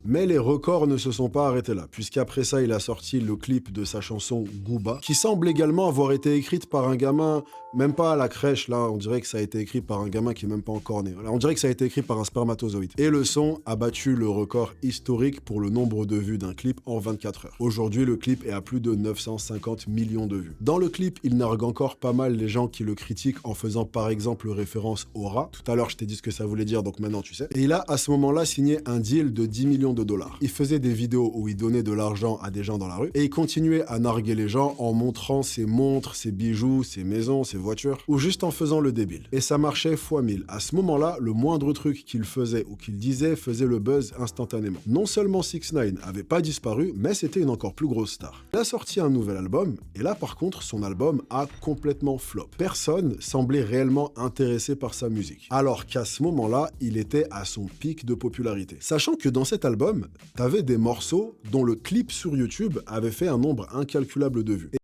Mais les records ne se sont pas arrêtés là, puisqu'après ça, il a sorti le clip de sa chanson Gooba, qui semble également avoir été écrite par un gamin, même pas à la crèche, là, on dirait que ça a été écrit par un gamin qui est même pas encore né. Là, on dirait que ça a été écrit par un spermatozoïde. Et le son a battu le record historique pour le nombre de vues d'un clip en 24 heures. Aujourd'hui, le clip est à plus de 950 millions de vues. Dans le clip, il nargue encore pas mal les gens qui le critiquent en faisant par exemple référence au rat. Tout à l'heure, je t'ai dit ce que ça voulait dire, donc maintenant tu sais. Et il a à ce moment-là signé un deal de 10 millions de dollars. Il faisait des vidéos où il donnait de l'argent à des gens dans la rue et il continuait à narguer les gens en montrant ses montres, ses bijoux, ses maisons, ses voitures ou juste en faisant le débile. Et ça marchait fois 1000. À ce moment-là, le moindre truc qu'il faisait ou qu'il disait faisait le buzz instantanément. Non seulement 6ix9ine avait pas disparu, mais c'était une encore plus grosse star. Il a sorti un nouvel album et là par contre, son album a complètement flop. Personne semblait réellement intéressé par sa musique. Alors qu'à ce moment-là, il était à son pic de popularité. Sachant que dans cet album, t'avais des morceaux dont le clip sur YouTube avait fait un nombre incalculable de vues.